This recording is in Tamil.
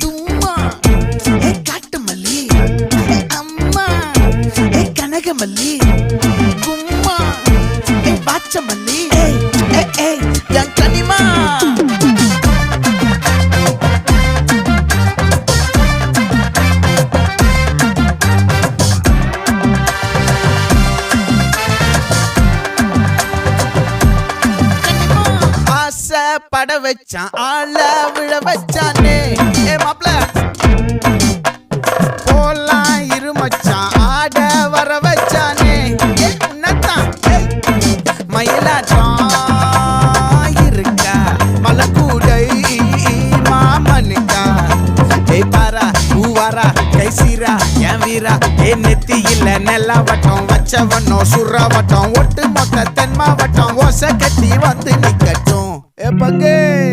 தும்மா ஏ காட்டு மல்லி அம்மா ஏ கனகமல்லி கும்மா ஏ பாச்ச மல்லி என் கனிமா பட வச்சான் ஆள விழ வச்சானே ஏ மாப்ள போலாம் இருமச்சான் ஆட வர வச்சானே ஏ உன்னத்தான் மயிலாட்டம் இருக்கா மலக்கூடை மாமனுக்கா ஏய் பாரா பூவாரா கைசீரா என் வீரா ஏ நெத்தி இல்ல நெல்லா வட்டம் வச்சவனோ சுறா வட்டம் ஒட்டு மொத்த தென் மாவட்டம் ஓசை கட்டி வந்து நிக்கட்டும். É pra quem?